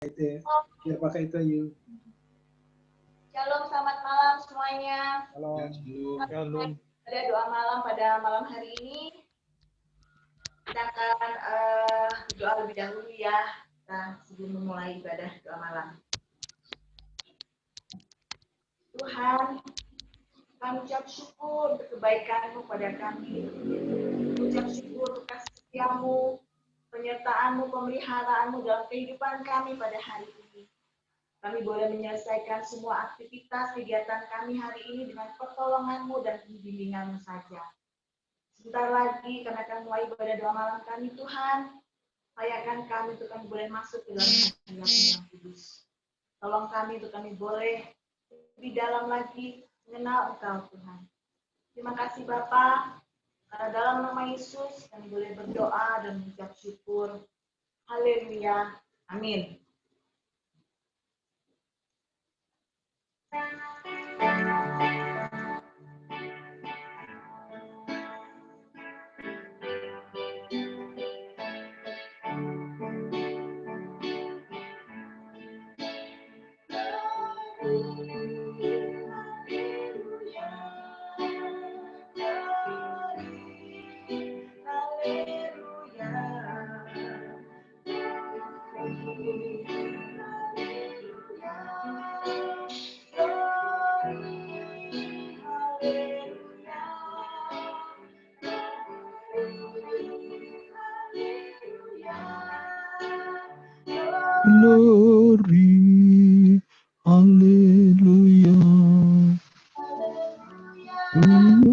Itu biar pakai itu yuk. Shalom, selamat malam semuanya. Shalom. Shalom. Ada doa malam pada malam hari ini. Kita akan berdoa lebih dahulu ya. Sebelum memulai ibadah doa malam. Tuhan, kami ucap syukur untuk kebaikan-Mu pada kami. Ucap syukur untuk kasih setia-Mu, penyertaan-Mu, pemeliharaan-Mu dalam kehidupan kami pada hari ini. Kami boleh menyelesaikan semua aktivitas kegiatan kami hari ini dengan pertolongan-Mu dan bimbingan-Mu saja. Sebentar lagi kami akan mulai ibadah doa malam kami, Tuhan. Layakkan kami untuk kami boleh masuk ke dalam hadirat-Mu yang kudus. Tolong kami untuk kami boleh lebih dalam lagi mengenal Engkau, Tuhan. Terima kasih Bapa. Karena dalam nama Yesus kami boleh berdoa dan mengucap syukur. Haleluya. Amin. Glory, hallelujah. Glory,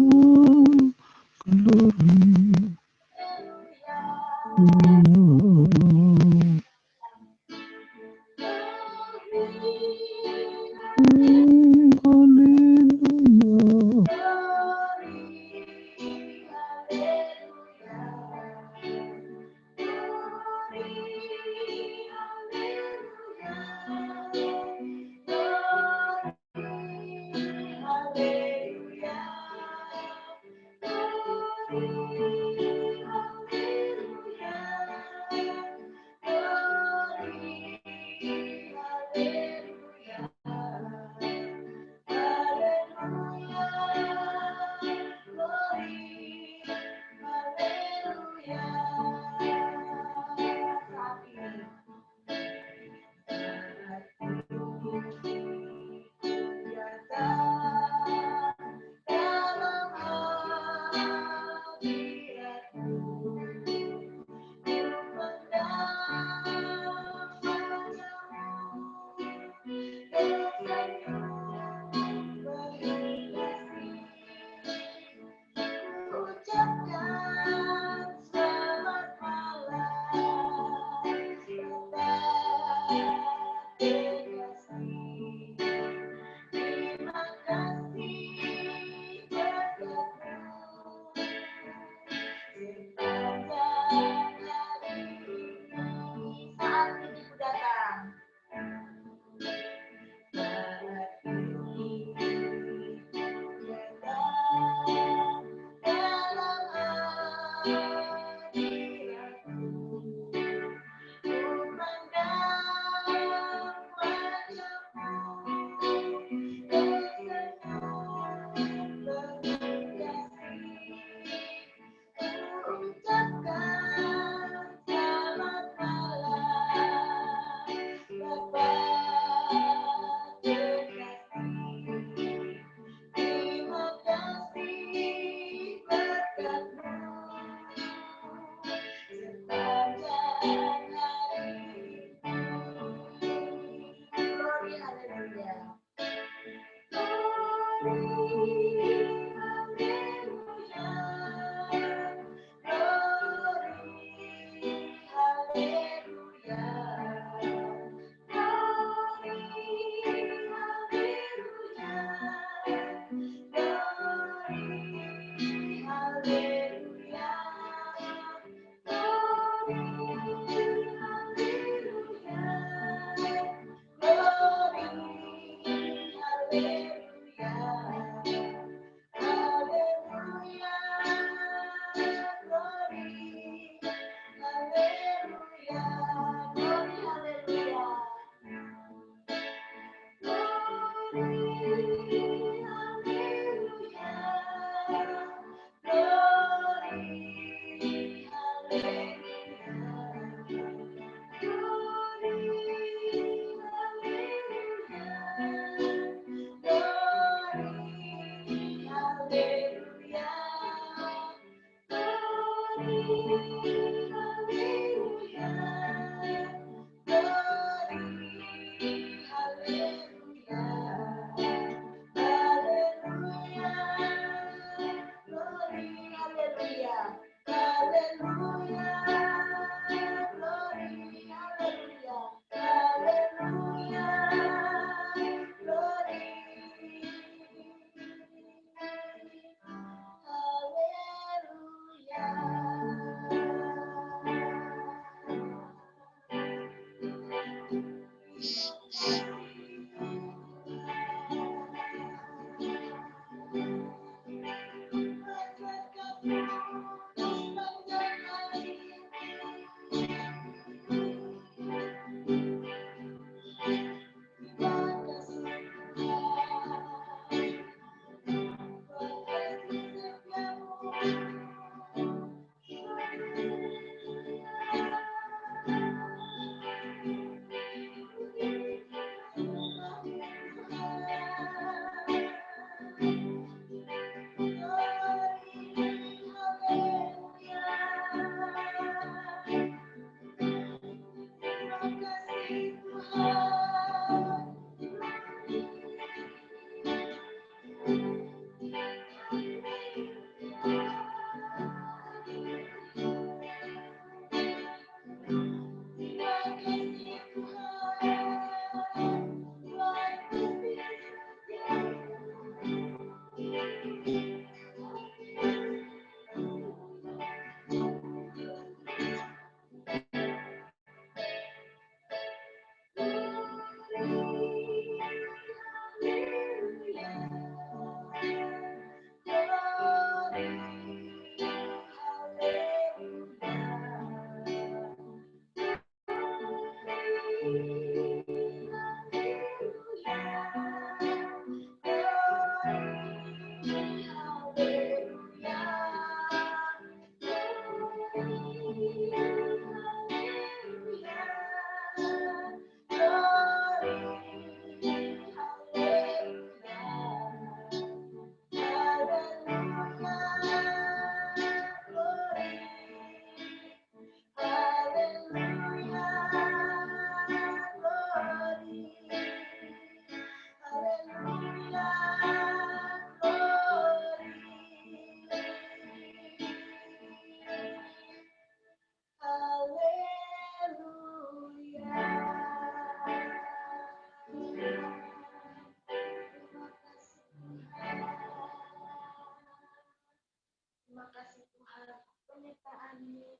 Terima kasih Tuhan, penyertaan-Mu,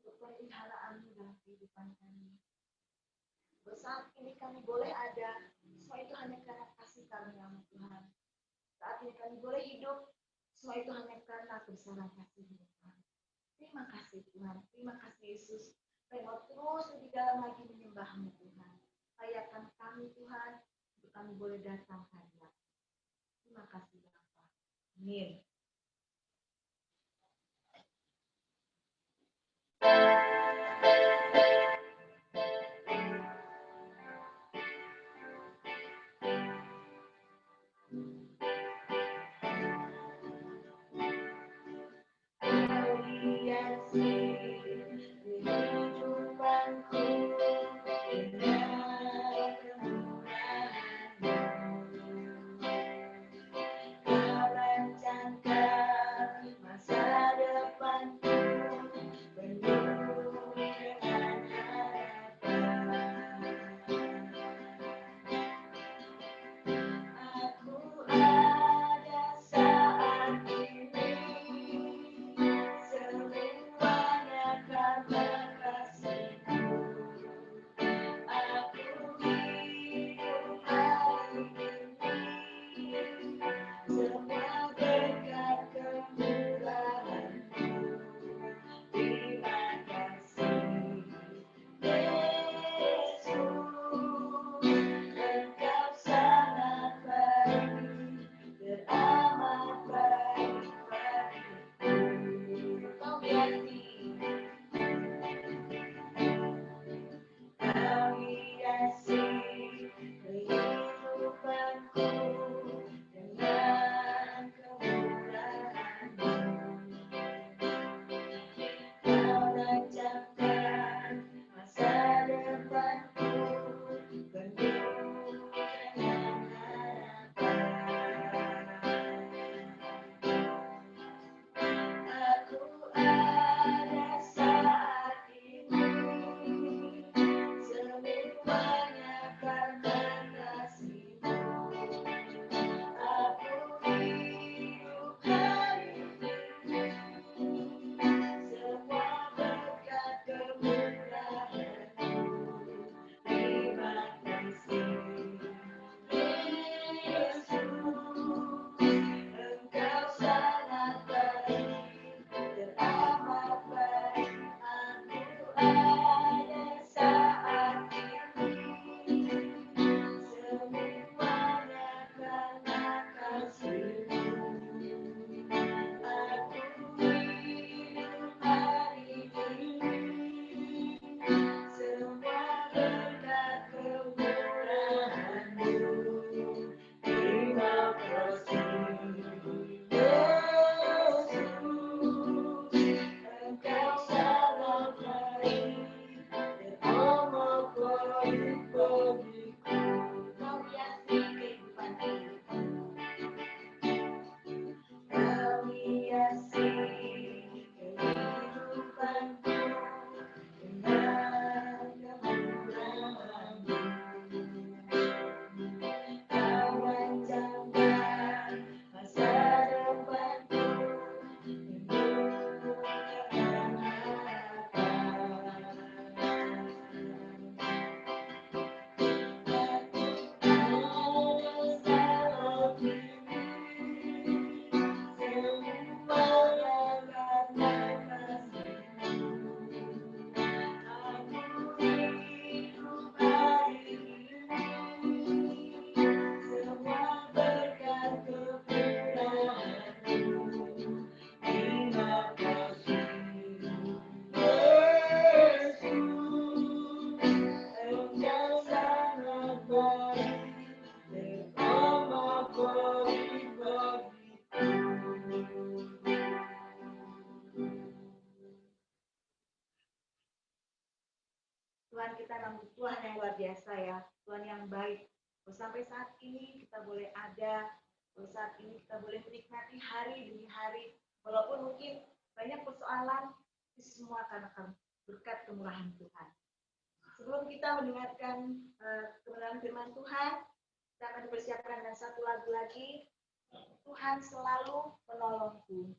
untuk pemeliharaanmu dalam kehidupan kami. Saat ini kami boleh ada, semua itu hanya karena kasih karunia-Mu Tuhan. Saat ini kami boleh hidup, semua itu hanya karena bersama kasih-Mu Tuhan. Terima kasih Tuhan, terima kasih Yesus. Kami mau terus lebih dalam lagi menyembah-Mu Tuhan. Layakan kami Tuhan, untuk kami boleh datang hadirat. Terima kasih Bapa. Amin. Masa depanku penuh Tuhan yang baik. Sampai saat ini kita boleh ada, saat ini kita boleh menikmati hari demi hari, walaupun mungkin banyak persoalan, itu semua karena berkat kemurahan Tuhan. Sebelum kita mendengarkan kebenaran firman Tuhan, kita akan dipersiapkan dengan satu lagu lagi. Tuhan selalu menolongku.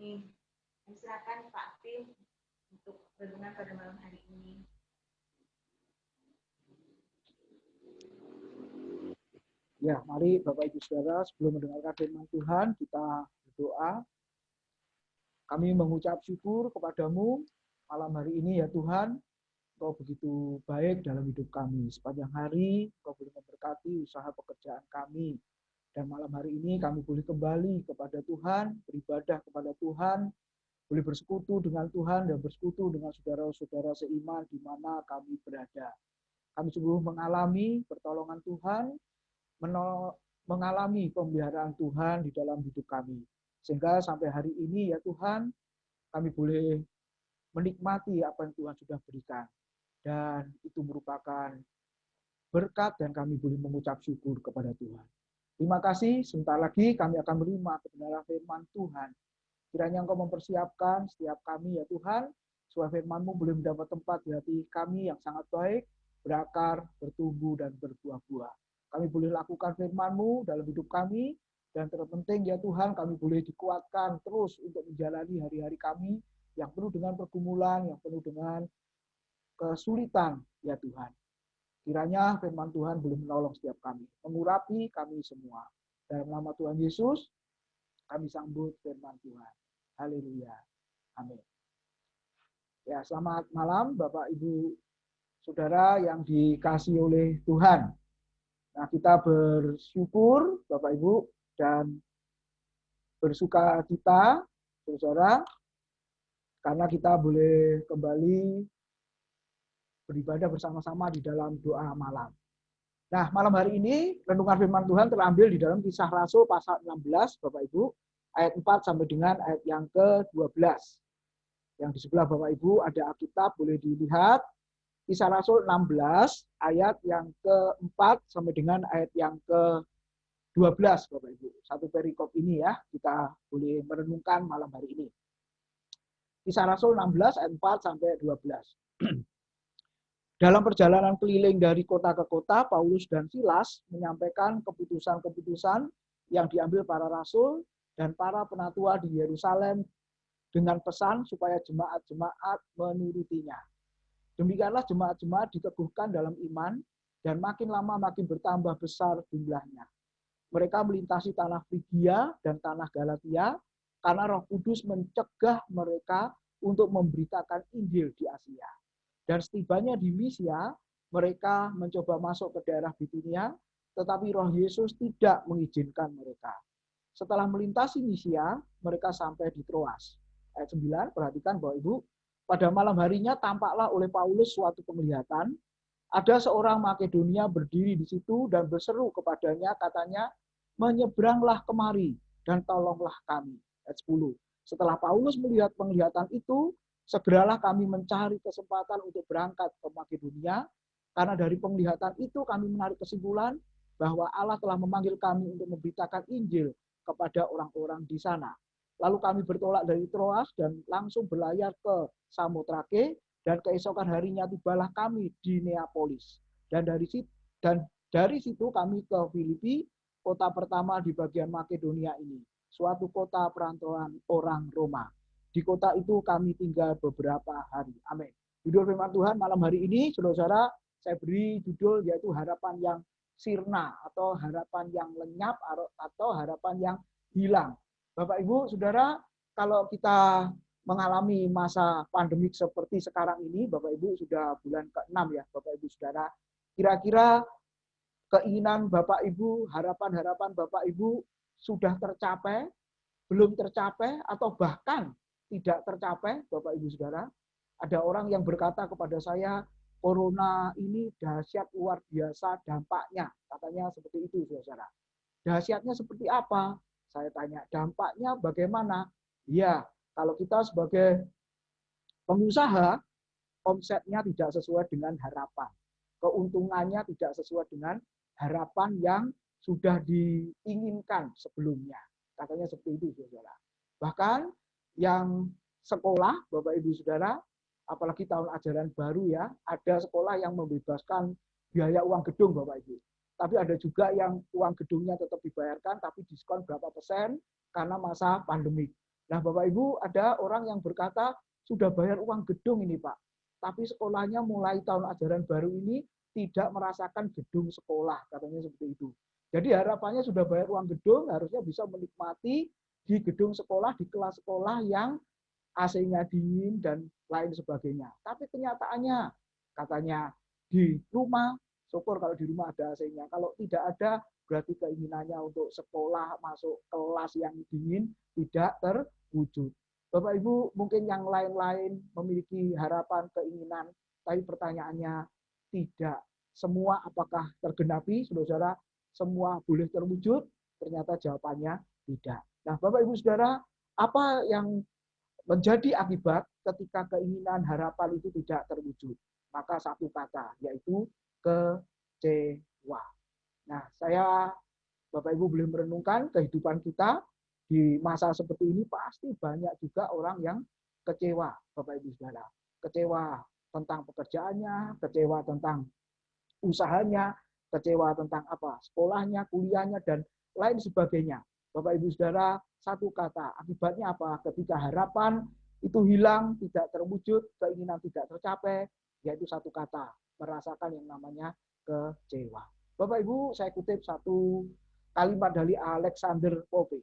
Nih, silakan Pak Tim untuk renungan pada malam hari ini. Ya, mari Bapak Ibu Saudara, sebelum mendengarkan firman Tuhan, kita berdoa. Kami mengucap syukur kepadamu malam hari ini ya Tuhan. Engkau begitu baik dalam hidup kami. Sepanjang hari, Engkau boleh memberkati usaha pekerjaan kami. Dan malam hari ini kami boleh kembali kepada Tuhan, beribadah kepada Tuhan, boleh bersekutu dengan Tuhan dan bersekutu dengan saudara-saudara seiman di mana kami berada. Kami sungguh mengalami pertolongan Tuhan, mengalami pemeliharaan Tuhan di dalam hidup kami. Sehingga sampai hari ini ya Tuhan, kami boleh menikmati apa yang Tuhan sudah berikan. Dan itu merupakan berkat dan kami boleh mengucap syukur kepada Tuhan. Terima kasih, sebentar lagi kami akan menerima kebenaran firman Tuhan. Kiranya Engkau mempersiapkan setiap kami ya Tuhan, supaya firman-Mu boleh mendapat tempat di hati kami yang sangat baik, berakar, bertumbuh, dan berbuah-buah. Kami boleh lakukan firman-Mu dalam hidup kami, dan terpenting ya Tuhan, kami boleh dikuatkan terus untuk menjalani hari-hari kami yang penuh dengan pergumulan, yang penuh dengan kesulitan ya Tuhan. Kiranya firman Tuhan boleh menolong setiap kami, mengurapi kami semua. Dalam nama Tuhan Yesus, kami sambut firman Tuhan. Haleluya. Amin. Ya, selamat malam Bapak Ibu Saudara yang dikasihi oleh Tuhan. Nah, kita bersyukur Bapak Ibu dan bersuka cita Saudara karena kita boleh kembali beribadah bersama-sama di dalam doa malam. Nah, malam hari ini renungan firman Tuhan terambil di dalam Kisah Rasul pasal 16 Bapak Ibu, ayat 4 sampai dengan ayat yang ke-12. Yang di sebelah Bapak Ibu ada Alkitab, boleh dilihat. Kisah Rasul 16 ayat yang ke-4 sampai dengan ayat yang ke-12 Bapak Ibu. Satu perikop ini ya, kita boleh merenungkan malam hari ini. Kisah Rasul 16 ayat 4 sampai 12. Dalam perjalanan keliling dari kota ke kota, Paulus dan Silas menyampaikan keputusan-keputusan yang diambil para rasul dan para penatua di Yerusalem dengan pesan supaya jemaat-jemaat menurutinya. Demikianlah jemaat-jemaat diteguhkan dalam iman dan makin lama makin bertambah besar jumlahnya. Mereka melintasi tanah Frigia dan tanah Galatia karena Roh Kudus mencegah mereka untuk memberitakan Injil di Asia. Dan setibanya di Misia, mereka mencoba masuk ke daerah Bitinia, tetapi Roh Yesus tidak mengizinkan mereka. Setelah melintasi Misia, mereka sampai di Troas. Ayat 9, perhatikan Bapak Ibu, pada malam harinya tampaklah oleh Paulus suatu penglihatan. Ada seorang Makedonia berdiri di situ dan berseru kepadanya, katanya, menyeberanglah kemari dan tolonglah kami. Ayat 10. Setelah Paulus melihat penglihatan itu, segeralah kami mencari kesempatan untuk berangkat ke Makedonia, karena dari penglihatan itu kami menarik kesimpulan bahwa Allah telah memanggil kami untuk memberitakan Injil kepada orang-orang di sana. Lalu kami bertolak dari Troas dan langsung berlayar ke Samotrake, dan keesokan harinya tibalah kami di Neapolis. Dan dari situ kami ke Filipi, kota pertama di bagian Makedonia ini, suatu kota perantauan orang Roma. Di kota itu kami tinggal beberapa hari. Amin. Judul firman Tuhan malam hari ini, saudara-saudara, saya beri judul yaitu harapan yang sirna atau harapan yang lenyap atau harapan yang hilang. Bapak Ibu, Saudara, kalau kita mengalami masa pandemik seperti sekarang ini, Bapak Ibu sudah bulan ke-6 ya, Bapak Ibu Saudara. Kira-kira keinginan Bapak Ibu, harapan-harapan Bapak Ibu sudah tercapai, belum tercapai, atau bahkan tidak tercapai, Bapak Ibu Saudara. Ada orang yang berkata kepada saya, corona ini dahsyat luar biasa dampaknya. Katanya seperti itu, Saudara. Dahsyatnya seperti apa? Saya tanya, dampaknya bagaimana? Ya, kalau kita sebagai pengusaha, omsetnya tidak sesuai dengan harapan. Keuntungannya tidak sesuai dengan harapan yang sudah diinginkan sebelumnya. Katanya seperti itu, Saudara. Bahkan yang sekolah, Bapak Ibu Saudara, apalagi tahun ajaran baru ya, ada sekolah yang membebaskan biaya uang gedung, Bapak Ibu. Tapi ada juga yang uang gedungnya tetap dibayarkan, tapi diskon berapa persen karena masa pandemik. Nah, Bapak Ibu, ada orang yang berkata, sudah bayar uang gedung ini, Pak. Tapi sekolahnya mulai tahun ajaran baru ini tidak merasakan gedung sekolah, katanya seperti itu. Jadi harapannya sudah bayar uang gedung, harusnya bisa menikmati di gedung sekolah, di kelas sekolah yang AC-nya dingin dan lain sebagainya. Tapi kenyataannya, katanya di rumah, syukur kalau di rumah ada AC-nya. Kalau tidak ada, berarti keinginannya untuk sekolah, masuk kelas yang dingin, tidak terwujud. Bapak Ibu, mungkin yang lain-lain memiliki harapan, keinginan, tapi pertanyaannya tidak semua apakah tergenapi, saudara-saudara, semua boleh terwujud? Ternyata jawabannya tidak. Nah, Bapak Ibu Saudara, apa yang menjadi akibat ketika keinginan harapan itu tidak terwujud? Maka satu kata, yaitu kecewa. Nah, saya Bapak Ibu boleh merenungkan kehidupan kita di masa seperti ini, pasti banyak juga orang yang kecewa, Bapak Ibu Saudara. Kecewa tentang pekerjaannya, kecewa tentang usahanya, kecewa tentang apa? Sekolahnya, kuliahnya, dan lain sebagainya. Bapak Ibu Saudara, satu kata, akibatnya apa? Ketika harapan itu hilang, tidak terwujud, keinginan tidak tercapai, yaitu satu kata, merasakan yang namanya kecewa. Bapak Ibu, saya kutip satu kalimat dari Alexander Pope.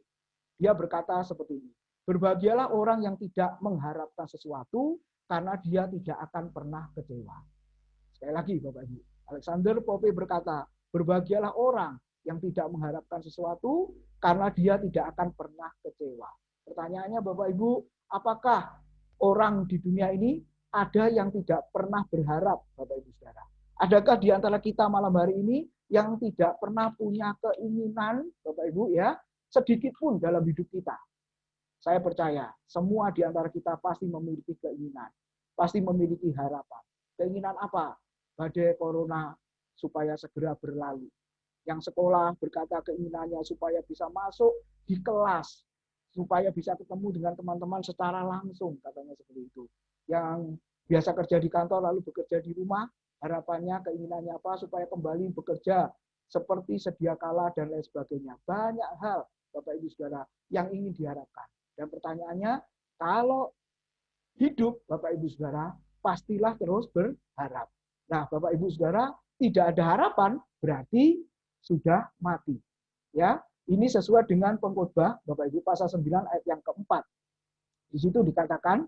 Dia berkata seperti ini, berbahagialah orang yang tidak mengharapkan sesuatu, karena dia tidak akan pernah kecewa. Sekali lagi Bapak Ibu, Alexander Pope berkata, berbahagialah orang yang tidak mengharapkan sesuatu, karena dia tidak akan pernah kecewa. Pertanyaannya Bapak Ibu, apakah orang di dunia ini ada yang tidak pernah berharap, Bapak Ibu Saudara? Adakah di antara kita malam hari ini yang tidak pernah punya keinginan, Bapak Ibu ya, sedikit pun dalam hidup kita? Saya percaya semua di antara kita pasti memiliki keinginan, pasti memiliki harapan. Keinginan apa? Badai corona supaya segera berlalu. Yang sekolah berkata keinginannya supaya bisa masuk di kelas, supaya bisa ketemu dengan teman-teman secara langsung, katanya seperti itu. Yang biasa kerja di kantor lalu bekerja di rumah, harapannya, keinginannya apa? Supaya kembali bekerja seperti sedia kala dan lain sebagainya. Banyak hal, Bapak Ibu Saudara, yang ingin diharapkan. Dan pertanyaannya, kalau hidup, Bapak Ibu Saudara, pastilah terus berharap. Nah, Bapak Ibu Saudara, tidak ada harapan berarti sudah mati. Ya, ini sesuai dengan pengkhotbah Bapak Ibu pasal 9 ayat yang keempat. Di situ dikatakan,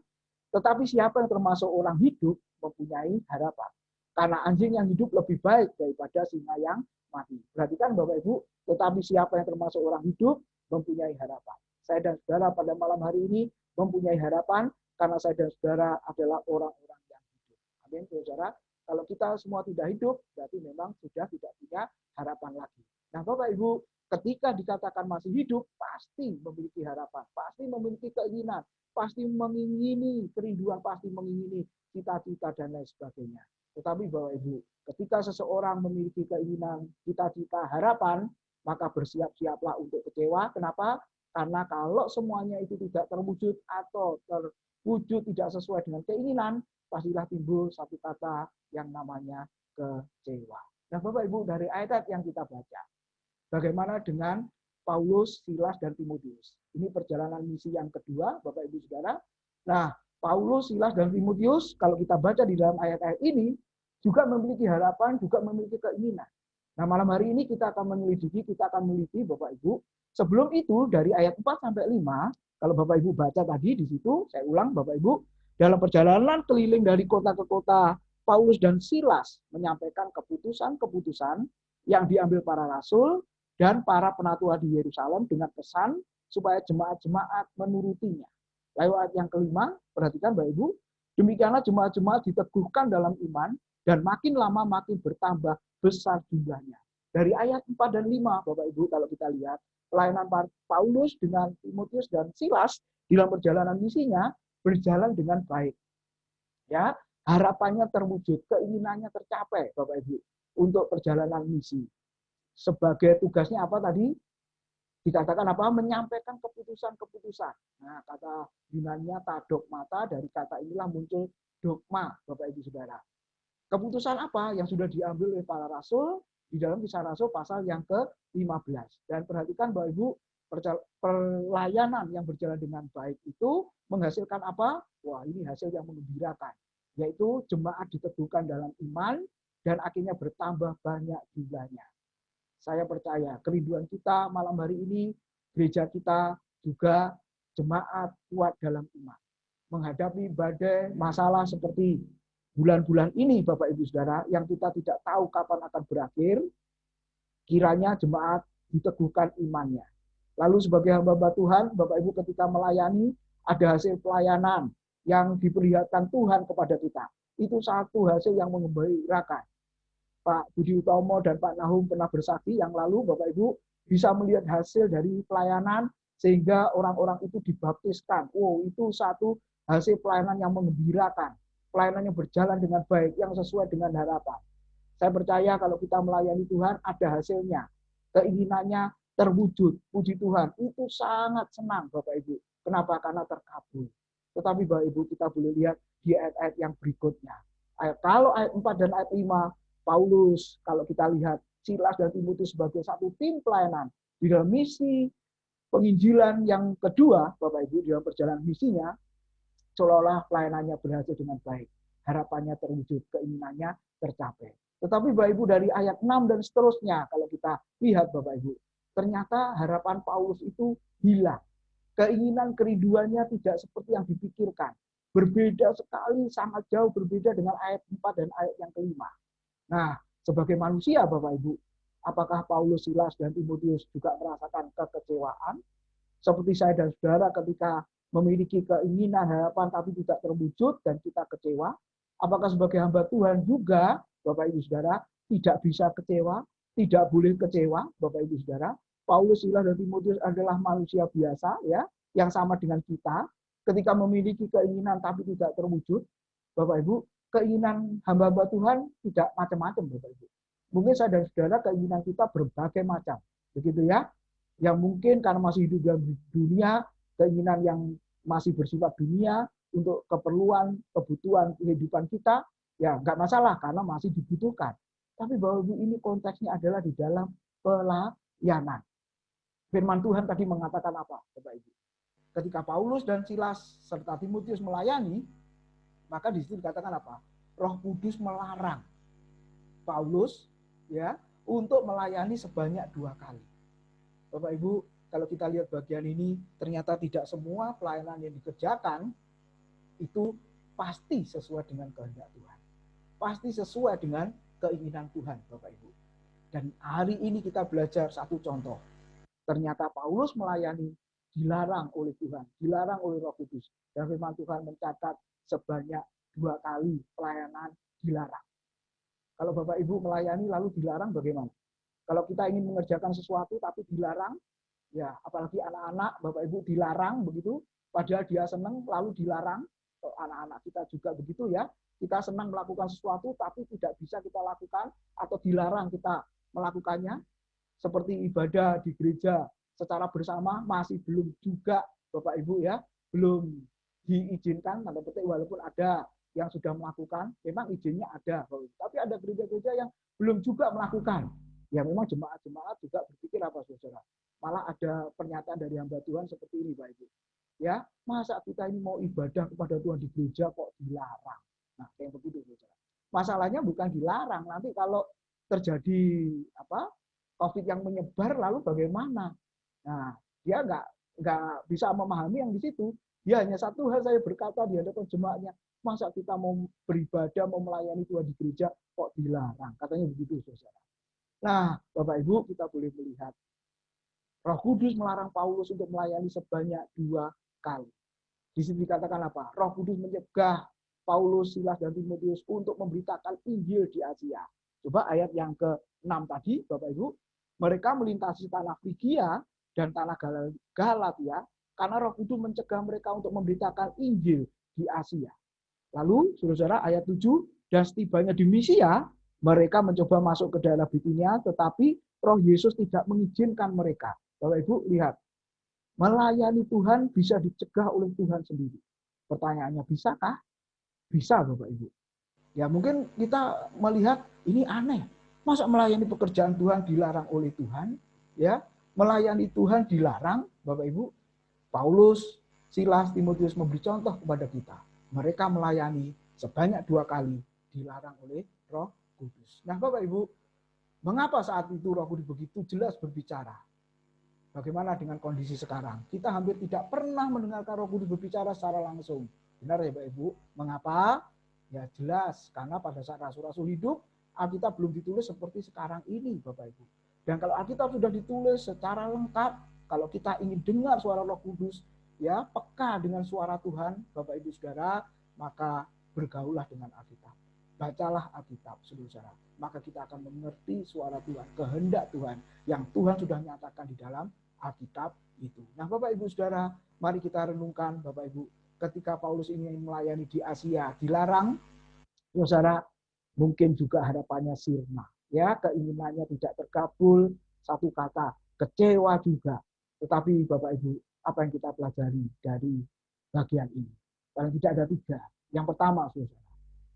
tetapi siapa yang termasuk orang hidup mempunyai harapan. Karena anjing yang hidup lebih baik daripada singa yang mati. Perhatikan Bapak Ibu, tetapi siapa yang termasuk orang hidup mempunyai harapan. Saya dan saudara pada malam hari ini mempunyai harapan karena saya dan saudara adalah orang-orang yang hidup. Amin, saudara. Kalau kita semua tidak hidup, berarti memang sudah tidak punya harapan lagi. Nah, Bapak Ibu, ketika dikatakan masih hidup, pasti memiliki harapan, pasti memiliki keinginan, pasti mengingini kerinduan, pasti mengingini cita-cita dan lain sebagainya. Tetapi Bapak Ibu, ketika seseorang memiliki keinginan, cita-cita, harapan, maka bersiap-siaplah untuk kecewa. Kenapa? Karena kalau semuanya itu tidak terwujud atau terwujud tidak sesuai dengan keinginan, pastilah timbul satu kata yang namanya kecewa. Nah, Bapak Ibu, dari ayat yang kita baca, bagaimana dengan Paulus, Silas, dan Timotius? Ini perjalanan misi yang kedua, Bapak Ibu Saudara. Nah, Paulus, Silas, dan Timotius, kalau kita baca di dalam ayat-ayat ini, juga memiliki harapan, juga memiliki keinginan. Nah, malam hari ini kita akan menyelidiki, kita akan meliti, Bapak Ibu. Sebelum itu, dari ayat 4 sampai 5, Kalau Bapak Ibu baca tadi di situ, saya ulang Bapak Ibu, dalam perjalanan keliling dari kota ke kota, Paulus dan Silas menyampaikan keputusan-keputusan yang diambil para rasul dan para penatua di Yerusalem dengan pesan supaya jemaat-jemaat menurutinya. Lalu ayat yang kelima, perhatikan Bapak Ibu, demikianlah jemaat-jemaat diteguhkan dalam iman dan makin lama makin bertambah besar jumlahnya. Dari ayat 4 dan 5, Bapak Ibu, kalau kita lihat, pelayanan Paulus dengan Timotius dan Silas dalam perjalanan misinya berjalan dengan baik. Ya, harapannya terwujud, keinginannya tercapai, Bapak Ibu, untuk perjalanan misi. Sebagai tugasnya apa tadi? Dikatakan apa? Menyampaikan keputusan-keputusan. Nah, kata Yunaninya tadogmata, dari kata inilah muncul dogma, Bapak Ibu Saudara. Keputusan apa yang sudah diambil oleh para rasul di dalam Kisah Rasul pasal yang ke-15. Dan perhatikan Bapak Ibu, pelayanan yang berjalan dengan baik itu menghasilkan apa? Wah, ini hasil yang menggembirakan, yaitu jemaat diteguhkan dalam iman dan akhirnya bertambah banyak jumlahnya. Saya percaya kerinduan kita malam hari ini, gereja kita juga jemaat kuat dalam iman. Menghadapi badai masalah seperti bulan-bulan ini, Bapak Ibu Saudara, yang kita tidak tahu kapan akan berakhir, kiranya jemaat diteguhkan imannya. Lalu sebagai hamba Tuhan, Bapak Ibu ketika melayani, ada hasil pelayanan yang diperlihatkan Tuhan kepada kita. Itu satu hasil yang mengembirakan. Pak Budi Utomo dan Pak Nahum pernah bersaksi yang lalu, Bapak Ibu bisa melihat hasil dari pelayanan sehingga orang-orang itu dibaptiskan. Oh, itu satu hasil pelayanan yang mengembirakan. Pelayanan yang berjalan dengan baik, yang sesuai dengan harapan. Saya percaya kalau kita melayani Tuhan, ada hasilnya. Keinginannya terwujud. Puji Tuhan, itu sangat senang Bapak Ibu. Kenapa? Karena terkabul. Tetapi Bapak Ibu, kita boleh lihat di ayat-ayat yang berikutnya. Kalau ayat 4 dan ayat 5, Paulus, kalau kita lihat Silas dan Timotius sebagai satu tim pelayanan di dalam misi penginjilan yang kedua, Bapak Ibu, di dalam perjalanan misinya, seolah-olah pelayanannya berhasil dengan baik. Harapannya terwujud, keinginannya tercapai. Tetapi Bapak Ibu dari ayat 6 dan seterusnya, kalau kita lihat Bapak Ibu, ternyata harapan Paulus itu hilang. Keinginan kerinduannya tidak seperti yang dipikirkan. Berbeda sekali, sangat jauh berbeda dengan ayat 4 dan ayat yang kelima. Nah, sebagai manusia Bapak Ibu, apakah Paulus, Silas, dan Timotius juga merasakan kekecewaan? Seperti saya dan saudara ketika memiliki keinginan, harapan, tapi tidak terwujud dan kita kecewa. Apakah sebagai hamba Tuhan juga, Bapak Ibu Saudara, tidak bisa kecewa, tidak boleh kecewa, Bapak Ibu Saudara. Paulus, Silas, dan Timotius adalah manusia biasa, ya, yang sama dengan kita. Ketika memiliki keinginan tapi tidak terwujud, Bapak Ibu, keinginan hamba-hamba Tuhan tidak macam-macam, Bapak Ibu. Mungkin saya dan saudara keinginan kita berbagai macam, begitu ya. Yang mungkin karena masih hidup dalam dunia, keinginan yang masih bersifat dunia untuk keperluan, kebutuhan kehidupan kita, ya nggak masalah karena masih dibutuhkan. Tapi Bapak Ibu, ini konteksnya adalah di dalam pelayanan. Firman Tuhan tadi mengatakan apa, Bapak Ibu? Ketika Paulus dan Silas serta Timotius melayani, maka di situ dikatakan apa? Roh Kudus melarang Paulus ya untuk melayani sebanyak 2 kali. Bapak Ibu, kalau kita lihat bagian ini, ternyata tidak semua pelayanan yang dikerjakan itu pasti sesuai dengan kehendak Tuhan. Pasti sesuai dengan keinginan Tuhan, Bapak Ibu. Dan hari ini kita belajar satu contoh. Ternyata Paulus melayani dilarang oleh Tuhan, dilarang oleh Roh Kudus. Dan firman Tuhan mencatat sebanyak 2 kali pelayanan dilarang. Kalau Bapak Ibu melayani lalu dilarang bagaimana? Kalau kita ingin mengerjakan sesuatu tapi dilarang, ya apalagi anak-anak, Bapak Ibu dilarang begitu, padahal dia senang lalu dilarang. Anak-anak kita juga begitu ya, kita senang melakukan sesuatu tapi tidak bisa kita lakukan atau dilarang kita melakukannya. Seperti ibadah di gereja secara bersama masih belum juga Bapak Ibu ya, belum diizinkan, tanda petik, walaupun ada yang sudah melakukan, memang izinnya ada, tapi ada gereja-gereja yang belum juga melakukan. Ya memang jemaat-jemaat juga berpikir apa saudara? Malah ada pernyataan dari hamba Tuhan seperti ini, Pak Ibu. Ya, masa kita ini mau ibadah kepada Tuhan di gereja kok dilarang? Nah, kayak begitu saudara. Masalahnya bukan dilarang, nanti kalau terjadi COVID yang menyebar lalu bagaimana? Nah, dia nggak bisa memahami yang di situ. Ya hanya satu hal saya berkata di hadapan jemaatnya, masa kita mau beribadah, mau melayani Tuhan di gereja, kok dilarang? Katanya begitu, saudara. Nah, Bapak Ibu, kita boleh melihat Roh Kudus melarang Paulus untuk melayani sebanyak 2 kali. Di sini dikatakan apa? Roh Kudus mencegah Paulus, Silas, dan Timotius untuk memberitakan Injil di Asia. Coba ayat yang ke-6 tadi, Bapak Ibu. Mereka melintasi tanah Frigia dan tanah Galatia karena Roh Kudus mencegah mereka untuk memberitakan Injil di Asia. Lalu, saudara, ayat 7, dan setibanya di Misia, mereka mencoba masuk ke daerah Bitinia, tetapi Roh Yesus tidak mengizinkan mereka. Bapak Ibu, lihat. Melayani Tuhan bisa dicegah oleh Tuhan sendiri. Pertanyaannya, bisakah? Bisa, Bapak Ibu. Ya, mungkin kita melihat ini aneh. Masa melayani pekerjaan Tuhan dilarang oleh Tuhan? Ya, melayani Tuhan dilarang, Bapak Ibu. Paulus, Silas, Timotius memberi contoh kepada kita. Mereka melayani sebanyak 2 kali dilarang oleh Roh Kudus. Nah, Bapak Ibu, mengapa saat itu Roh Kudus begitu jelas berbicara? Bagaimana dengan kondisi sekarang? Kita hampir tidak pernah mendengarkan Roh Kudus berbicara secara langsung. Benar ya Bapak Ibu? Mengapa? Ya jelas, karena pada saat rasul-rasul hidup, Alkitab belum ditulis seperti sekarang ini Bapak Ibu. Dan kalau Alkitab sudah ditulis secara lengkap, kalau kita ingin dengar suara Roh Kudus, ya peka dengan suara Tuhan, Bapak Ibu Saudara, maka bergaullah dengan Alkitab. Bacalah Alkitab, saudara. Maka kita akan mengerti suara Tuhan, kehendak Tuhan yang Tuhan sudah nyatakan di dalam Alkitab itu. Nah, Bapak Ibu Saudara, mari kita renungkan, Bapak Ibu, ketika Paulus ingin melayani di Asia, dilarang, saudara, mungkin juga harapannya sirna. Ya, keinginannya tidak terkabul, satu kata, kecewa juga. Tetapi Bapak Ibu, apa yang kita pelajari dari bagian ini? Paling tidak ada 3. Yang pertama, saudara,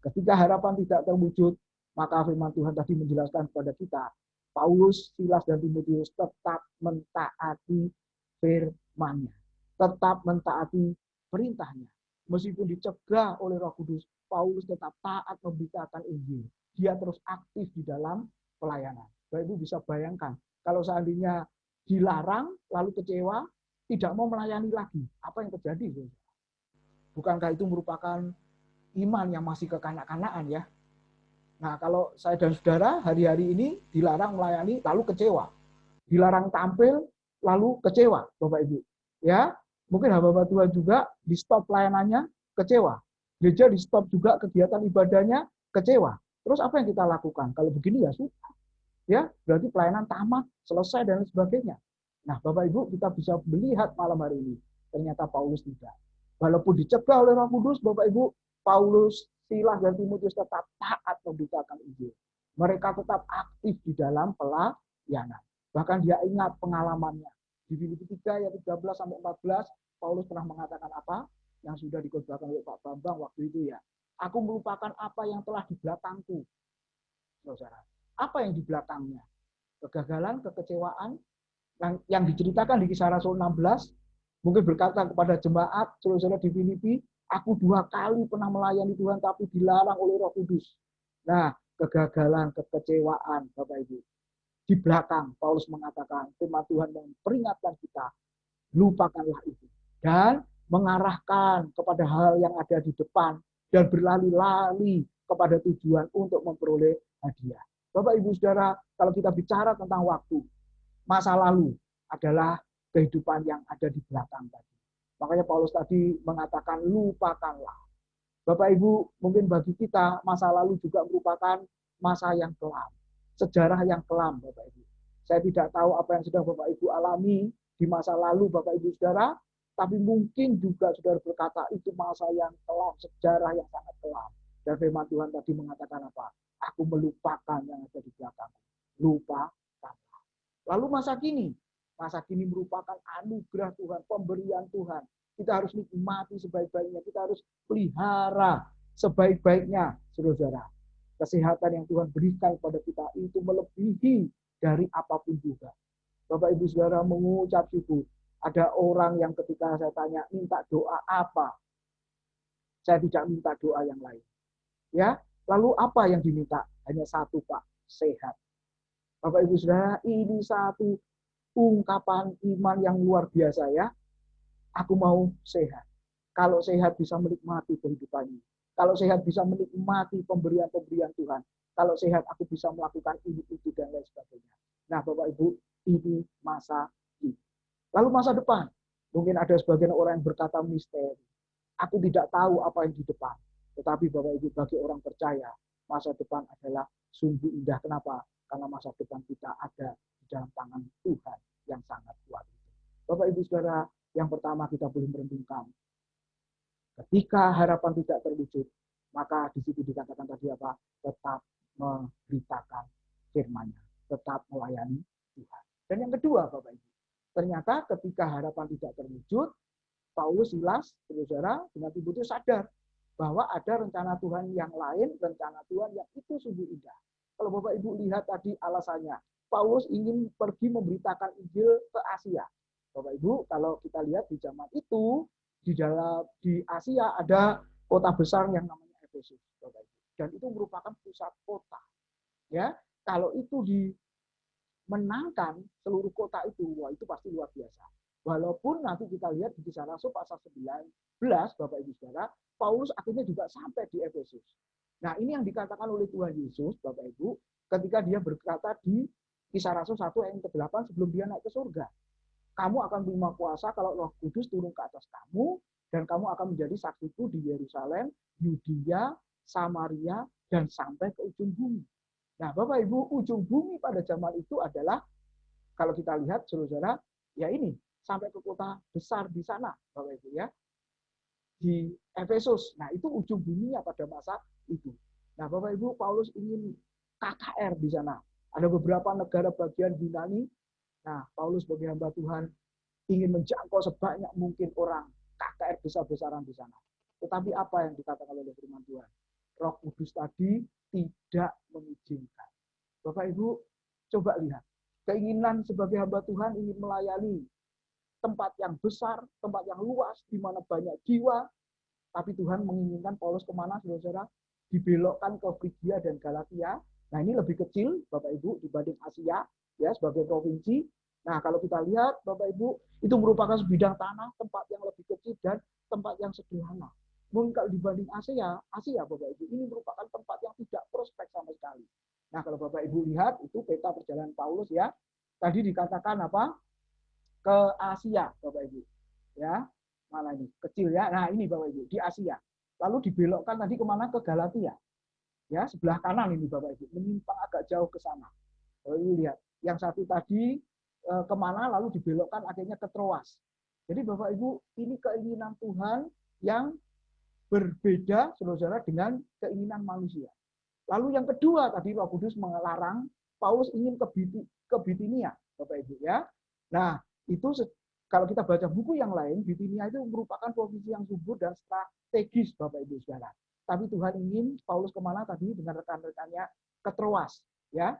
ketika harapan tidak terwujud, maka firman Tuhan tadi menjelaskan kepada kita, Paulus, Silas, dan Timotius tetap mentaati firman-Nya. Tetap mentaati perintahnya. Meskipun dicegah oleh Roh Kudus, Paulus tetap taat memberitakan Injil. Dia terus aktif di dalam pelayanan. Bapak Ibu bisa bayangkan, kalau seandainya dilarang, lalu kecewa, tidak mau melayani lagi. Apa yang terjadi? Bukankah itu merupakan iman yang masih kekanak-kanakan ya? Nah, kalau saya dan saudara hari-hari ini dilarang melayani lalu kecewa. Dilarang tampil lalu kecewa, Bapak Ibu. Ya, mungkin hamba Tuhan juga di stop pelayanannya kecewa. Gereja di stop juga kegiatan ibadahnya kecewa. Terus apa yang kita lakukan? Kalau begini ya sudah. Ya, berarti pelayanan tamat, selesai dan sebagainya. Nah, Bapak Ibu, kita bisa melihat malam hari ini. Ternyata Paulus tidak. Walaupun dicegah oleh Roh Kudus, Bapak Ibu, Paulus, Silas, dan Timotius tetap taat memberitakan Injil. Mereka tetap aktif di dalam pelayanan. Bahkan dia ingat pengalamannya. Di Filipi 3 ayat 13 sampai 14, Paulus pernah mengatakan apa? Yang sudah dikotbahkan oleh Pak Bambang waktu itu ya. Aku melupakan apa yang telah di belakangku. Saudara, apa yang di belakangnya? Kegagalan, kekecewaan, yang diceritakan di Kisah Rasul 16, mungkin berkata kepada jemaat, saudara-saudara di Filipi, aku 2 kali pernah melayani Tuhan, tapi dilarang oleh Roh Kudus. Nah, kegagalan, kekecewaan, Bapak Ibu. Di belakang, Paulus mengatakan, firman Tuhan memperingatkan kita, lupakanlah itu. Dan mengarahkan kepada hal yang ada di depan, dan berlari-lari kepada tujuan untuk memperoleh hadiah. Bapak Ibu Saudara, kalau kita bicara tentang waktu, masa lalu adalah kehidupan yang ada di belakang tadi. Makanya Paulus tadi mengatakan lupakanlah. Bapak Ibu, mungkin bagi kita masa lalu juga merupakan masa yang kelam. Sejarah yang kelam, Bapak Ibu. Saya tidak tahu apa yang sudah Bapak Ibu alami di masa lalu, Bapak Ibu Saudara, tapi mungkin juga saudara berkata itu masa yang kelam, sejarah yang sangat kelam. Dan firman Tuhan tadi mengatakan apa? Aku melupakan yang ada di belakangku. Lupakanlah. Lalu masa kini merupakan anugerah Tuhan, pemberian Tuhan. Kita harus nikmati sebaik-baiknya, kita harus pelihara sebaik-baiknya, saudara. Kesehatan yang Tuhan berikan kepada kita itu melebihi dari apapun juga. Bapak Ibu Saudara mengucap syukur. Ada orang yang ketika saya tanya minta doa apa, saya tidak minta doa yang lain. Ya, lalu apa yang diminta? Hanya satu, Pak, sehat. Bapak Ibu Saudara, ini satu ungkapan iman yang luar biasa ya. Aku mau sehat. Kalau sehat bisa menikmati kehidupan ini. Kalau sehat bisa menikmati pemberian-pemberian Tuhan. Kalau sehat aku bisa melakukan ini, itu, dan lain sebagainya. Nah, Bapak Ibu, ini masa ini. Lalu masa depan. Mungkin ada sebagian orang yang berkata misteri. Aku tidak tahu apa yang di depan. Tetapi Bapak Ibu, bagi orang percaya, masa depan adalah sungguh indah. Kenapa? Karena masa depan kita ada di dalam tangan Tuhan yang sangat kuat. Bapak Ibu Saudara, yang pertama kita boleh merenungkan. Ketika harapan tidak terwujud, maka di situ dikatakan tadi apa? Tetap memberitakan firman-Nya, tetap melayani Tuhan. Dan yang kedua, Bapak Ibu, ternyata ketika harapan tidak terwujud, Paulus, Silas, saudara dengan Timotius sadar bahwa ada rencana Tuhan yang lain, rencana Tuhan yang itu sungguh indah. Kalau Bapak Ibu lihat tadi alasannya, Paulus ingin pergi memberitakan Injil ke Asia. Bapak Ibu, kalau kita lihat di zaman itu, di Asia ada kota besar yang namanya Efesus, Bapak Ibu. Dan itu merupakan pusat kota. Ya, kalau itu dimenangkan seluruh kota itu, wah itu pasti luar biasa. Walaupun nanti kita lihat di Kisah Rasul pasal 19, Bapak Ibu Saudara, Paulus akhirnya juga sampai di Efesus. Nah, ini yang dikatakan oleh Tuhan Yesus, Bapak Ibu, ketika dia berkata di Kisah Rasul 1 ayat ke-8 sebelum dia naik ke surga. Kamu akan menerima kuasa kalau Roh Kudus turun ke atas kamu, dan kamu akan menjadi saksiku di Yerusalem, Yudea, Samaria, dan sampai ke ujung bumi. Nah, Bapak Ibu, ujung bumi pada zaman itu adalah, kalau kita lihat, saudara, ya ini, sampai ke kota besar di sana, Bapak Ibu ya, di Efesus. Nah, itu ujung buminya pada masa itu. Nah, Bapak Ibu, Paulus ingin KKR di sana. Ada beberapa negara bagian Yunani. Nah, Paulus sebagai hamba Tuhan ingin menjangkau sebanyak mungkin orang KKR besar-besaran di sana. Tetapi apa yang dikatakan oleh firman Tuhan? Roh Kudus tadi tidak mengizinkan. Bapak Ibu, coba lihat. Keinginan sebagai hamba Tuhan ingin melayani tempat yang besar, tempat yang luas, di mana banyak jiwa. Tapi Tuhan menginginkan Paulus kemana, saudara? Dibelokkan ke Frigia dan Galatia. Nah, ini lebih kecil, Bapak Ibu, dibanding Asia, ya, sebagai provinsi. Nah, kalau kita lihat, Bapak Ibu, itu merupakan sebidang tanah, tempat yang lebih kecil dan tempat yang sederhana. Mungkin kalau dibanding Asia, Bapak Ibu, ini merupakan tempat yang tidak prospek sama sekali. Nah, kalau Bapak Ibu lihat, itu peta perjalanan Paulus ya. Tadi dikatakan apa? Ke Asia, Bapak Ibu. Ya, mana ini? Kecil ya. Nah, ini Bapak Ibu, di Asia. Lalu dibelokkan tadi kemana? Ke Galatia. Ya, sebelah kanan ini Bapak Ibu, menyimpang agak jauh ke sana. Lalu lihat, yang satu tadi kemana, lalu dibelokkan akhirnya ke Troas. Jadi Bapak Ibu, ini keinginan Tuhan yang berbeda, saudara, dengan keinginan manusia. Lalu yang kedua, tadi Roh Kudus melarang Paulus ingin ke Bitinia, Bapak Ibu ya. Nah, itu kalau kita baca buku yang lain, Bitinia itu merupakan provinsi yang subur dan strategis, Bapak Ibu saudara. Tapi Tuhan ingin Paulus kemana tadi dengan rekan-rekannya? Ke Troas, ya.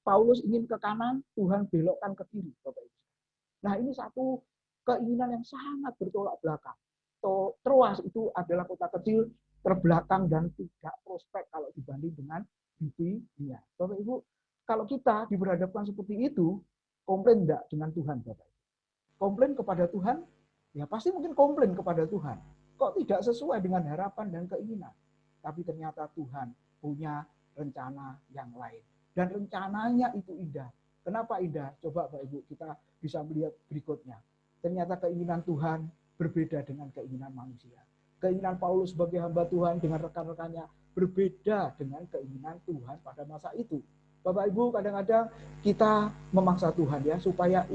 Paulus ingin ke kanan, Tuhan belokkan ke kiri, Bapak Ibu. Nah, ini satu keinginan yang sangat bertolak belakang. Troas itu adalah kota kecil terbelakang dan tidak prospek kalau dibanding dengan Bitinia. Bapak Ibu, kalau kita diperhadapkan seperti itu, komplain enggak dengan Tuhan, Bapak Ibu? Komplain kepada Tuhan, ya pasti mungkin komplain kepada Tuhan. Kok tidak sesuai dengan harapan dan keinginan? Tapi ternyata Tuhan punya rencana yang lain. Dan rencananya itu indah. Kenapa indah? Coba Bapak Ibu kita bisa melihat berikutnya. Ternyata keinginan Tuhan berbeda dengan keinginan manusia. Keinginan Paulus sebagai hamba Tuhan dengan rekan-rekannya berbeda dengan keinginan Tuhan pada masa itu. Bapak Ibu, kadang-kadang kita memaksa Tuhan ya supaya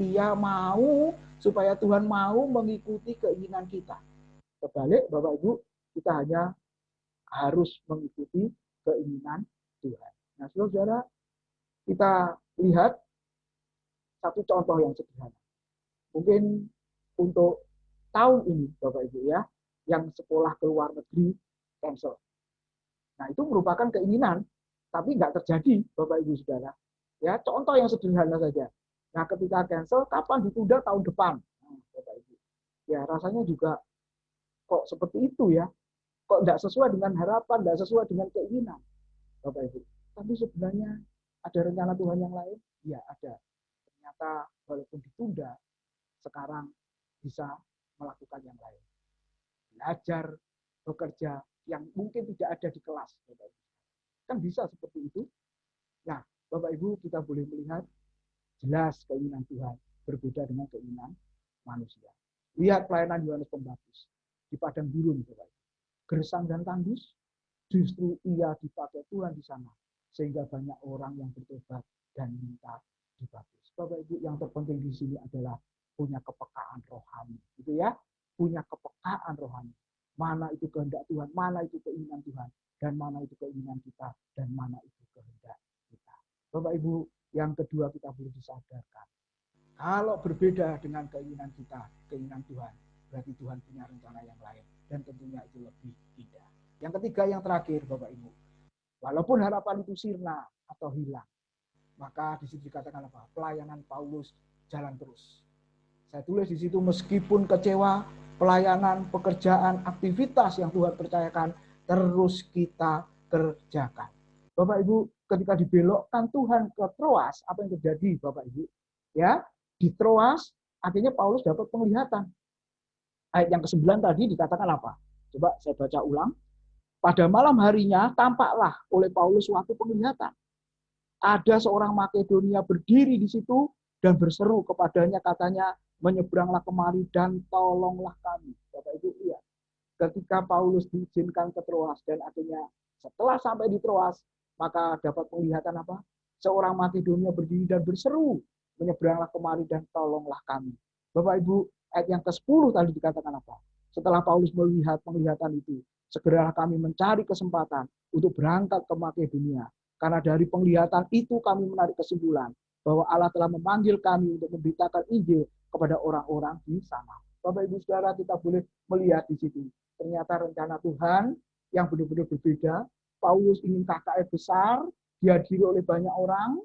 Tuhan mau mengikuti keinginan kita. Kebalik Bapak Ibu, kita hanya harus mengikuti keinginan Tuhan. Nah, saudara, kita lihat satu contoh yang sederhana. Mungkin untuk tahun ini, Bapak Ibu ya, yang sekolah ke luar negeri cancel. Nah, itu merupakan keinginan, tapi nggak terjadi, Bapak Ibu Saudara. Ya, contoh yang sederhana saja. Nah, ketika cancel, kapan ditunda tahun depan? Nah, Bapak Ibu. Ya, rasanya juga kok seperti itu ya. Kok nggak sesuai dengan harapan, nggak sesuai dengan keinginan, Bapak Ibu. Tapi sebenarnya ada rencana Tuhan yang lain? Ya, ada. Ternyata walaupun ditunda, sekarang bisa melakukan yang lain. Belajar, bekerja yang mungkin tidak ada di kelas. Kan bisa seperti itu. Nah, Bapak Ibu, kita boleh melihat jelas keinginan Tuhan berbeda dengan keinginan manusia. Lihat pelayanan Yohanes Pembaptis di padang gurun, Bapak Ibu. Gersang dan tandus, justru ia dipakai Tuhan di sana. Sehingga banyak orang yang bertobat dan minta dibaptis. Bapak Ibu, yang terpenting di sini adalah punya kepekaan rohani. Gitu ya, punya kepekaan rohani. Mana itu kehendak Tuhan, mana itu keinginan Tuhan, dan mana itu keinginan kita, dan mana itu kehendak kita. Bapak Ibu, yang kedua kita perlu disadarkan. Kalau berbeda dengan keinginan kita, keinginan Tuhan, berarti Tuhan punya rencana yang lain. Dan tentunya itu lebih indah. Yang ketiga, yang terakhir, Bapak Ibu. Walaupun harapan itu sirna atau hilang, maka di situ dikatakan apa? Pelayanan Paulus jalan terus. Saya tulis di situ, meskipun kecewa, pelayanan, pekerjaan, aktivitas yang Tuhan percayakan, terus kita kerjakan. Bapak Ibu, ketika dibelokkan Tuhan ke Troas, apa yang terjadi, Bapak Ibu? Ya, di Troas, akhirnya Paulus dapat penglihatan. Ayat yang ke-9 tadi dikatakan apa? Coba saya baca ulang. Pada malam harinya, tampaklah oleh Paulus suatu penglihatan. Ada seorang Makedonia berdiri di situ dan berseru kepadanya, katanya, menyeberanglah kemari dan tolonglah kami. Bapak Ibu, lihat. Ketika Paulus diizinkan ke Troas dan akhirnya setelah sampai di Troas, maka dapat penglihatan apa? Seorang Makedonia berdiri dan berseru, menyeberanglah kemari dan tolonglah kami. Bapak Ibu, ayat yang ke-10 tadi dikatakan apa? Setelah Paulus melihat penglihatan itu, segeralah kami mencari kesempatan untuk berangkat ke Makedonia. Karena dari penglihatan itu kami menarik kesimpulan bahwa Allah telah memanggil kami untuk memberitakan Injil kepada orang-orang di sana. Bapak Ibu Saudara, kita boleh melihat di situ. Ternyata rencana Tuhan yang benar-benar berbeda. Paulus ingin KKR besar, dihadiri oleh banyak orang,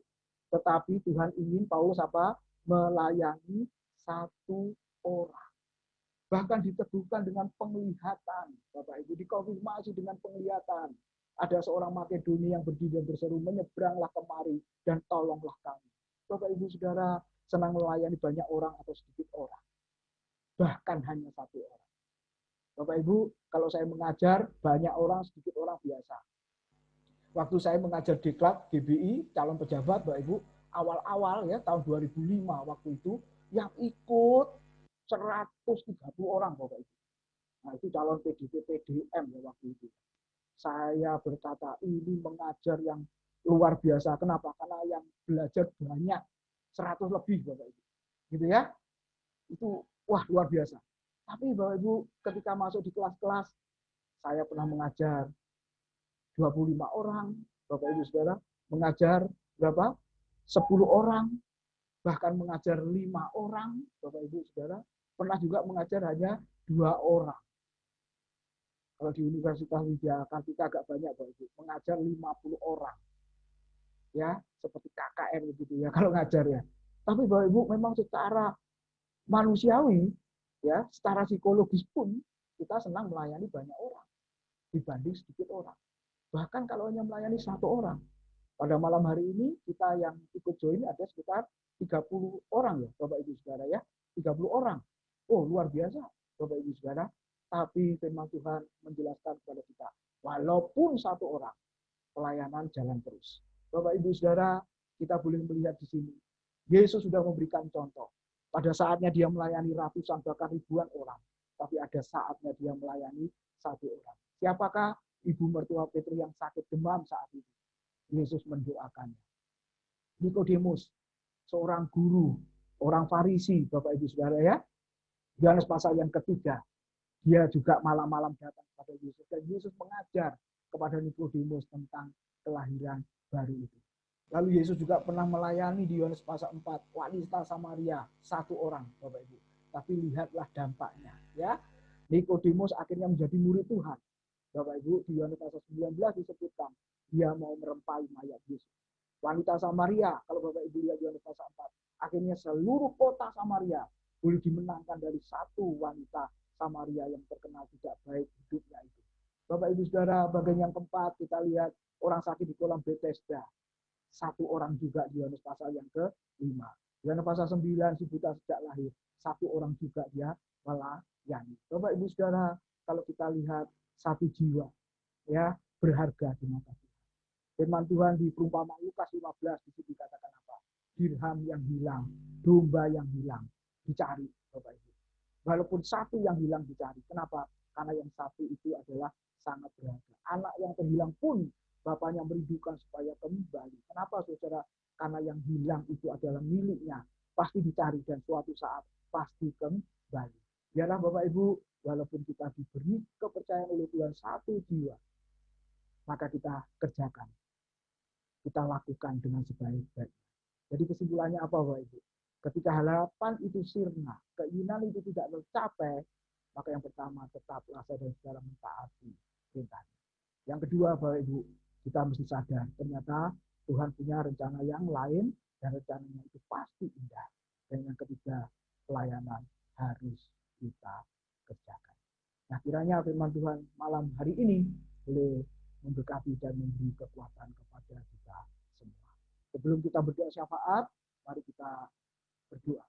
tetapi Tuhan ingin Paulus apa? Melayani satu orang. Bahkan diteguhkan dengan penglihatan. Bapak Ibu, dikonfirmasi dengan penglihatan. Ada seorang Makedonia yang berdiri dan berseru, menyeberanglah kemari dan tolonglah kami. Bapak Ibu Saudara, senang melayani banyak orang atau sedikit orang. Bahkan hanya satu orang. Bapak Ibu, kalau saya mengajar banyak orang, sedikit orang biasa. Waktu saya mengajar diklat GBI, calon pejabat, Bapak Ibu, awal-awal ya tahun 2005 waktu itu, yang ikut 130 orang, Bapak Ibu. Nah, itu calon PDP PDM ya waktu itu. Saya berkata, ini mengajar yang luar biasa. Kenapa? Karena yang belajar banyak, 100 lebih, Bapak Ibu. Gitu ya. Itu wah luar biasa. Tapi Bapak Ibu, ketika masuk di kelas-kelas, saya pernah mengajar 25 orang, Bapak Ibu Saudara, mengajar berapa? 10 orang, bahkan mengajar 5 orang, Bapak Ibu Saudara, pernah juga mengajar hanya 2 orang. Kalau di Universitas Widya Kartika agak banyak, Bapak Ibu, mengajar 50 orang. Ya, seperti KKN begitu ya kalau ngajar ya. Tapi Bapak Ibu memang secara manusiawi ya, secara psikologis pun kita senang melayani banyak orang dibanding sedikit orang. Bahkan kalau hanya melayani satu orang. Pada malam hari ini kita yang ikut join ada sekitar 30 orang ya, Bapak Ibu Saudara ya. 30 orang. Oh, luar biasa, Bapak Ibu Saudara. Tapi firman Tuhan menjelaskan kepada kita, walaupun satu orang, pelayanan jalan terus. Bapak Ibu Saudara, kita boleh melihat di sini. Yesus sudah memberikan contoh. Pada saatnya dia melayani ratusan bahkan ribuan orang. Tapi ada saatnya dia melayani satu orang. Siapakah ibu mertua Petrus yang sakit demam saat itu? Yesus mendoakannya. Nikodemus, seorang guru, orang Farisi, Bapak Ibu Saudara ya. Yohanes pasal yang ketiga. Dia juga malam-malam datang kepada Yesus. Dan Yesus mengajar kepada Nikodemus tentang kelahiran baru itu. Lalu Yesus juga pernah melayani di Yohanes pasal 4, wanita Samaria, satu orang, Bapak Ibu. Tapi lihatlah dampaknya, ya. Nikodemus akhirnya menjadi murid Tuhan. Bapak Ibu, di Yohanes pasal 19 disebutkan, dia mau merempai mayat Yesus. Wanita Samaria, kalau Bapak Ibu lihat Yohanes pasal 4, akhirnya seluruh kota Samaria boleh dimenangkan dari satu wanita Samaria yang terkenal tidak baik hidupnya itu. Bapak Ibu Saudara, bagian yang keempat kita lihat orang sakit di kolam Bethesda. Satu orang juga di Yohanes pasal yang ke-5. Yohanes pasal 9 si buta sejak lahir. Satu orang juga dia Yani, Bapak Ibu Saudara, kalau kita lihat satu jiwa ya berharga di mata Tuhan. Firman Tuhan di perumpamaan Lukas 15 di situ dikatakan apa? Dirham yang hilang, domba yang hilang, dicari Bapak Ibu. Walaupun satu yang hilang dicari. Kenapa? Karena yang satu itu adalah sangat berharga. Anak yang terhilang pun bapaknya merindukan supaya kembali. Kenapa saudara? Karena yang hilang itu adalah miliknya. Pasti dicari dan suatu saat pasti kembali. Biarlah Bapak Ibu, walaupun kita diberi kepercayaan oleh Tuhan satu jiwa, maka kita kerjakan. Kita lakukan dengan sebaik-baiknya. Jadi kesimpulannya apa Bapak Ibu? Ketika harapan itu sirna, keinginan itu tidak tercapai, maka yang pertama tetaplah saudara-saudara mentaati perintah. Yang kedua Bapak Ibu, kita mesti sadar ternyata Tuhan punya rencana yang lain dan rencananya itu pasti indah. Dan yang ketiga, pelayanan harus kita kerjakan. Nah, kiranya firman Tuhan malam hari ini boleh memberkati dan memberi kekuatan kepada kita semua. Sebelum kita berdoa syafaat, mari kita berdoa.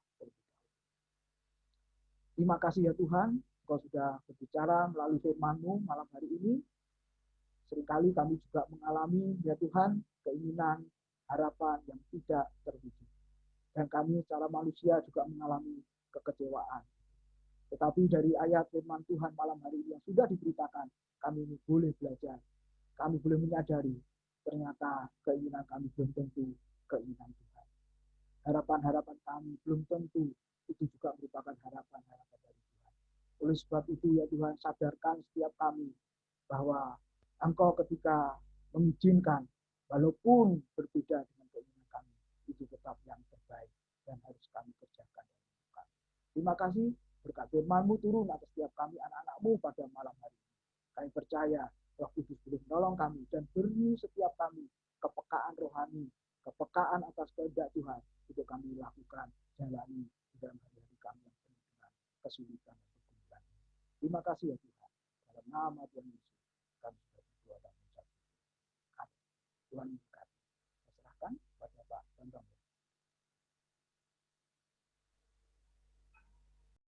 Terima kasih ya Tuhan, Engkau sudah berbicara melalui firman-Mu malam hari ini. Seringkali kami juga mengalami ya Tuhan, keinginan, harapan yang tidak terwujud. Dan kami secara manusia juga mengalami kekecewaan. Tetapi dari ayat firman Tuhan malam hari ini yang sudah diberitakan, kami ini boleh belajar. Kami boleh menyadari ternyata keinginan kami belum tentu keinginan Tuhan. Harapan-harapan kami belum tentu itu juga merupakan harapan-harapan dari Tuhan. Oleh sebab itu ya Tuhan, sadarkan setiap kami bahwa Engkau ketika mengizinkan, walaupun berbeda dengan keinginan kami, itu tetap yang terbaik dan harus kami kerjakan. Terima kasih, berkat firman-Mu turun atas setiap kami anak-anak-Mu pada malam hari ini. Kami percaya Roh Kudus boleh menolong kami dan beri setiap kami kepekaan rohani, kepekaan atas kehendak Tuhan untuk kami lakukan, jalani di dalam hari-hari kami yang penuh dengan kesulitan dan kegundahan. Terima kasih ya Tuhan. Dalam nama Tuhan Yesus kami sudah berdoa dan mengucap. Tuhan memberkati. Saya serahkan kepada Pak Bambang.